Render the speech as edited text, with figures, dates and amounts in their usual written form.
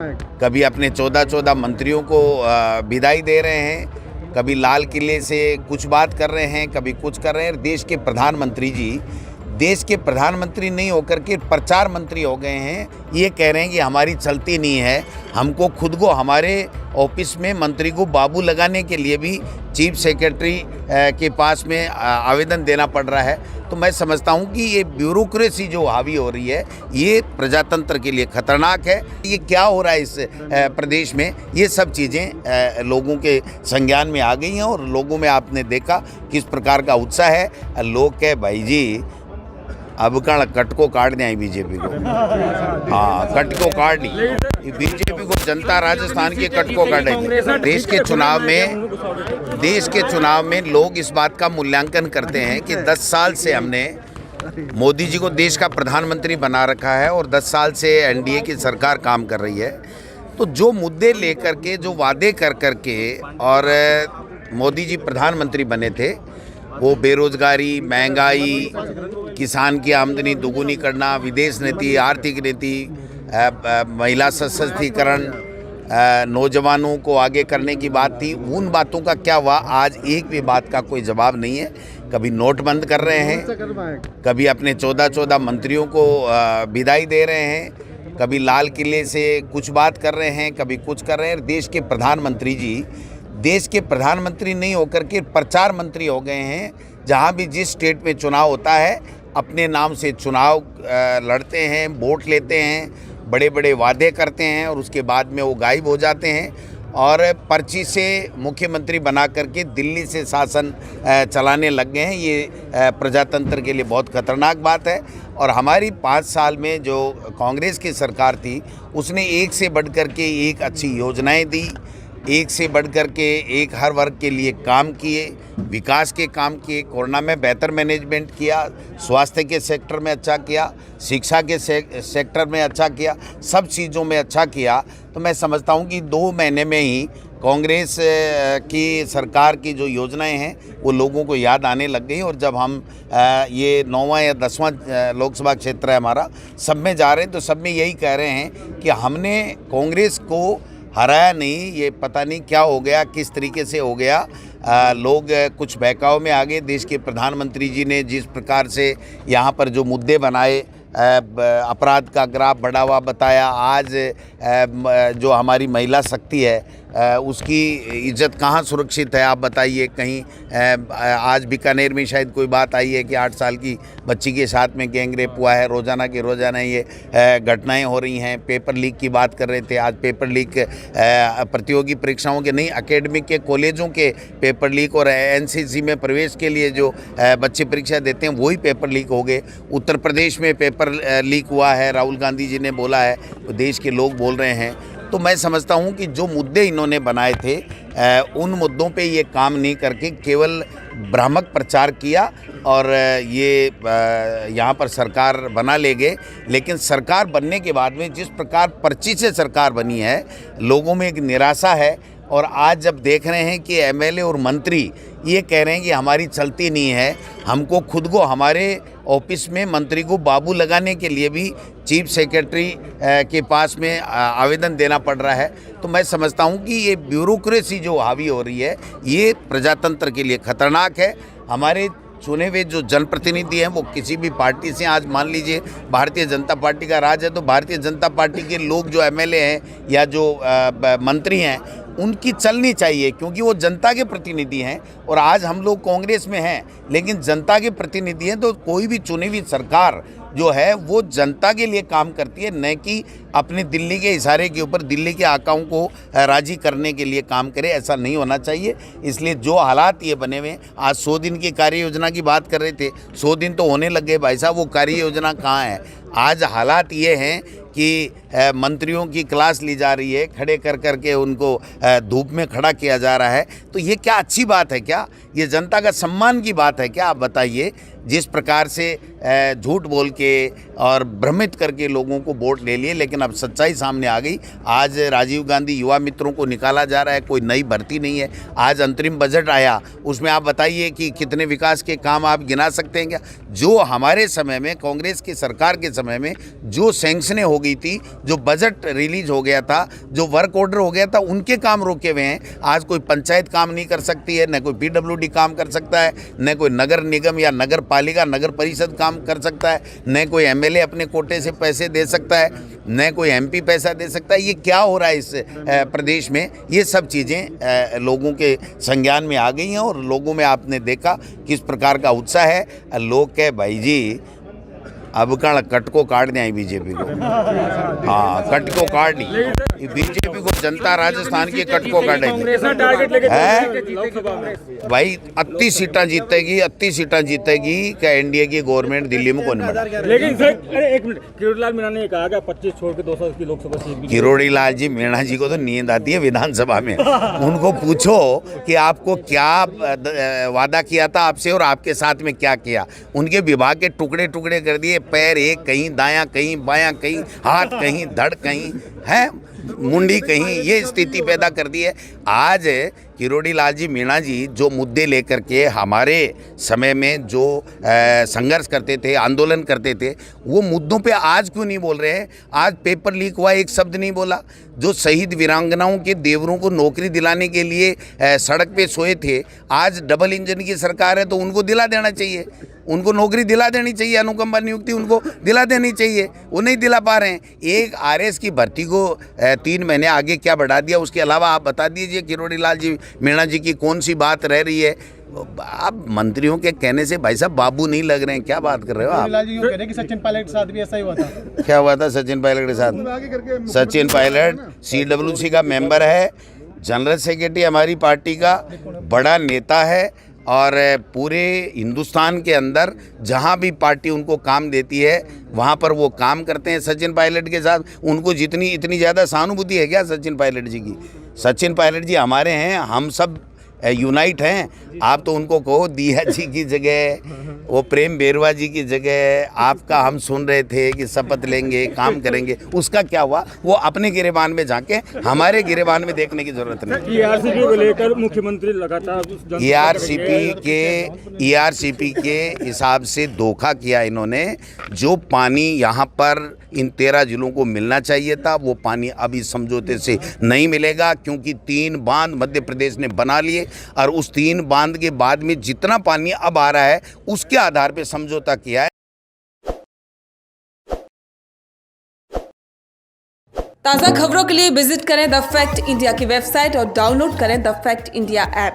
कभी अपने 14-14 मंत्रियों को विदाई दे रहे हैं, कभी लाल किले से कुछ बात कर रहे हैं, कभी कुछ कर रहे हैं। देश के प्रधानमंत्री जी देश के प्रधानमंत्री नहीं होकर के प्रचार मंत्री हो गए हैं। ये कह रहे हैं कि हमारी चलती नहीं है, हमको खुद को हमारे ऑफिस में मंत्री को बाबू लगाने के लिए भी चीफ सेक्रेटरी के पास में आवेदन देना पड़ रहा है। तो मैं समझता हूँ कि ये ब्यूरोक्रेसी जो हावी हो रही है, ये प्रजातंत्र के लिए खतरनाक है। ये क्या हो रहा है इस प्रदेश में, ये सब चीज़ें लोगों के संज्ञान में आ गई हैं और लोगों में आपने देखा किस प्रकार का उत्साह है। लोग कहे भाई जी अब का कट को काट दें बीजेपी को, हाँ कट को काट दी बीजेपी को, जनता राजस्थान के कट को काटे। देश के चुनाव में लोग इस बात का मूल्यांकन करते हैं कि 10 साल से हमने मोदी जी को देश का प्रधानमंत्री बना रखा है और 10 साल से एनडीए की सरकार काम कर रही है। तो जो मुद्दे लेकर के, जो वादे कर कर के और मोदी जी प्रधानमंत्री बने थे, वो बेरोजगारी, महंगाई, किसान की आमदनी दोगुनी करना, विदेश नीति, आर्थिक नीति, महिला सशक्तिकरण, नौजवानों को आगे करने की बात थी। उन बातों का क्या हुआ? आज एक भी बात का कोई जवाब नहीं है। कभी नोट बंद कर रहे हैं, कभी अपने 14-14 मंत्रियों को विदाई दे रहे हैं, कभी लाल किले से कुछ बात कर रहे हैं, कभी कुछ कर रहे हैं। देश के प्रधानमंत्री जी देश के प्रधानमंत्री नहीं होकर के प्रचार मंत्री हो गए हैं। जहां भी जिस स्टेट में चुनाव होता है, अपने नाम से चुनाव लड़ते हैं, वोट लेते हैं, बड़े बड़े वादे करते हैं और उसके बाद में वो गायब हो जाते हैं और पर्ची से मुख्यमंत्री बना करके दिल्ली से शासन चलाने लग गए हैं। ये प्रजातंत्र के लिए बहुत खतरनाक बात है। और हमारी 5 साल में जो कांग्रेस की सरकार थी, उसने एक से बढ़ कर के एक अच्छी योजनाएँ दी, एक से बढ़ कर के एक हर वर्ग के लिए काम किए, विकास के काम किए, कोरोना में बेहतर मैनेजमेंट किया, स्वास्थ्य के सेक्टर में अच्छा किया, शिक्षा के सेक्टर में अच्छा किया, सब चीज़ों में अच्छा किया। तो मैं समझता हूँ कि 2 महीने में ही कांग्रेस की सरकार की जो योजनाएं हैं वो लोगों को याद आने लग गई। और जब हम ये 9वां या 10वां लोकसभा क्षेत्र है हमारा, सब में जा रहे हैं तो सब में यही कह रहे हैं कि हमने कांग्रेस को हराया नहीं। ये पता नहीं क्या हो गया, किस तरीके से हो गया। लोग कुछ बहकाव में आ गए। देश के प्रधानमंत्री जी ने जिस प्रकार से यहाँ पर जो मुद्दे बनाए, अपराध का ग्राफ बढ़ा हुआ बताया, आज जो हमारी महिला शक्ति है उसकी इज्जत कहाँ सुरक्षित है आप बताइए। कहीं आज बीकानेर में शायद कोई बात आई है कि 8 साल की बच्ची के साथ में गैंगरेप हुआ है। रोज़ाना के रोज़ाना ये घटनाएं हो रही हैं। पेपर लीक की बात कर रहे थे, आज पेपर लीक प्रतियोगी परीक्षाओं के नहीं, एकेडमिक के कॉलेजों के पेपर लीक और एनसीसी में प्रवेश के लिए जो बच्चे परीक्षा देते हैं वही पेपर लीक हो गए। उत्तर प्रदेश में पेपर लीक हुआ है, राहुल गांधी जी ने बोला है, तो देश के लोग बोल रहे हैं। तो मैं समझता हूं कि जो मुद्दे इन्होंने बनाए थे, उन मुद्दों पे ये काम नहीं करके केवल भ्रामक प्रचार किया और ये यहाँ पर सरकार बना ले गए। लेकिन सरकार बनने के बाद में जिस प्रकार पर्ची से सरकार बनी है, लोगों में एक निराशा है। और आज जब देख रहे हैं कि एमएलए और मंत्री ये कह रहे हैं कि हमारी चलती नहीं है, हमको खुद को हमारे ऑफिस में मंत्री को बाबू लगाने के लिए भी चीफ सेक्रेटरी के पास में आवेदन देना पड़ रहा है। तो मैं समझता हूँ कि ये ब्यूरोक्रेसी जो हावी हो रही है, ये प्रजातंत्र के लिए खतरनाक है। हमारे चुने हुए जो जनप्रतिनिधि हैं वो किसी भी पार्टी से, आज मान लीजिए भारतीय जनता पार्टी का राज है, तो भारतीय जनता पार्टी के लोग जो एमएलए हैं या जो मंत्री हैं उनकी चलनी चाहिए, क्योंकि वो जनता के प्रतिनिधि हैं। और आज हम लोग कांग्रेस में हैं लेकिन जनता के प्रतिनिधि हैं, तो कोई भी चुनी हुई सरकार जो है वो जनता के लिए काम करती है, न कि अपने दिल्ली के इशारे के ऊपर दिल्ली के आकाओं को राजी करने के लिए काम करे। ऐसा नहीं होना चाहिए। इसलिए जो हालात ये बने हुए, आज 100 दिन की कार्य योजना की बात कर रहे थे, 100 दिन तो होने लग गए भाई साहब, वो कार्य योजना कहाँ है? आज हालात ये हैं कि मंत्रियों की क्लास ली जा रही है, खड़े कर कर के उनको धूप में खड़ा किया जा रहा है। तो ये क्या अच्छी बात है क्या? ये जनता का सम्मान की बात है क्या? आप बताइए। जिस प्रकार से झूठ बोल के और भ्रमित करके लोगों को वोट ले लिए, लेकिन लेकिन अब सच्चाई सामने आ गई। आज राजीव गांधी युवा मित्रों को निकाला जा रहा है, कोई नई भर्ती नहीं है। आज अंतरिम बजट आया, उसमें आप बताइए कि कितने विकास के काम आप गिना सकते हैं क्या? जो हमारे समय में, कांग्रेस की सरकार के समय में जो सैंक्शनें हो गई थी, जो बजट रिलीज हो गया था, जो वर्क ऑर्डर हो गया था, उनके काम रोके हुए हैं। आज कोई पंचायत काम नहीं कर सकती है, न कोई PWD काम कर सकता है, न कोई नगर निगम या नगर पालिका, नगर परिषद काम कर सकता है, न कोई MLA अपने कोटे से पैसे दे सकता है, न कोई MP पैसा दे सकता है। ये क्या हो रहा है इस प्रदेश में? ये सब चीज़ें लोगों के संज्ञान में आ गई हैं और लोगों में आपने देखा किस प्रकार का उत्साह है। लोग कहे भाई जी अब कट को काट दें बीजेपी को। हाँ, कट को काट दी बीजेपी को, जनता राजस्थान की कट को काटेगी है भाई। 38 सीटें जीतेगी, 38 सीटें जीतेगी क्या NDA की गवर्नमेंट दिल्ली में कौन बना? लेकिन सर अरे एक मिनट, किरोड़ी लाल मीणा ने कहा कि 25 छोड़ के 200 की लोकसभा सीट। किरोड़ी लाल जी मीणा जी को तो नींद आती है विधानसभा में। उनको पूछो कि आपको क्या वादा किया था आपसे और आपके साथ में क्या किया। उनके विभाग के टुकड़े टुकड़े कर दिए, पैर एक कहीं दायां, कहीं बायां, कहीं हाथ, कहीं धड़, कहीं है मुंडी, कहीं ये स्थिति पैदा कर दी है। आज किरोड़ी लाल जी मीणा जी जो मुद्दे लेकर के हमारे समय में जो संघर्ष करते थे, आंदोलन करते थे, वो मुद्दों पे आज क्यों नहीं बोल रहे हैं? आज पेपर लीक हुआ, एक शब्द नहीं बोला। जो शहीद वीरांगनाओं के देवरों को नौकरी दिलाने के लिए सड़क पे सोए थे, आज डबल इंजन की सरकार है तो उनको दिला देना चाहिए, उनको नौकरी दिला देनी चाहिए, अनुकंपा नियुक्ति उनको दिला देनी चाहिए। वो नहीं दिला पा रहे हैं। एक RS की भर्ती को 3 महीने आगे क्या बढ़ा दिया, उसके अलावा आप बता दीजिए किरोड़ी लाल जी मीणा जी की कौन सी बात रह रही है? आप मंत्रियों के कहने से भाई साहब बाबू नहीं लग रहे हैं, क्या बात कर रहे हो आप? जी कह रहे कि सचिन पायलट के साथ भी ऐसा ही हुआ था। क्या हुआ था सचिन पायलट के साथ? सचिन पायलट CWC का मेंबर है, जनरल सेक्रेटरी हमारी पार्टी का, बड़ा नेता है और पूरे हिंदुस्तान के अंदर जहाँ भी पार्टी उनको काम देती है वहाँ पर वो काम करते हैं। सचिन पायलट के साथ उनको इतनी ज़्यादा सहानुभूति है क्या सचिन पायलट जी की? सचिन पायलट जी हमारे हैं, हम सब यूनाइट हैं। आप तो उनको कहो दिया जी की जगह, वो प्रेम बेरवा जी की जगह आपका हम सुन रहे थे कि शपथ लेंगे, काम करेंगे, उसका क्या हुआ? वो अपने गिरेबान में जाके हमारे गिरेबान में देखने की जरूरत नहीं। ERCP को लेकर मुख्यमंत्री लगातार ERCP के हिसाब से धोखा किया इन्होंने। जो पानी यहाँ पर इन 13 जिलों को मिलना चाहिए था, वो पानी अभी समझौते से नहीं मिलेगा, क्योंकि 3 बांध मध्य प्रदेश ने बना लिए और उस 3 बांध के बाद में जितना पानी अब आ रहा है उसके आधार पर समझौता किया है। ताज़ा खबरों के लिए विजिट करें द फैक्ट इंडिया की वेबसाइट और डाउनलोड करें द फैक्ट इंडिया ऐप।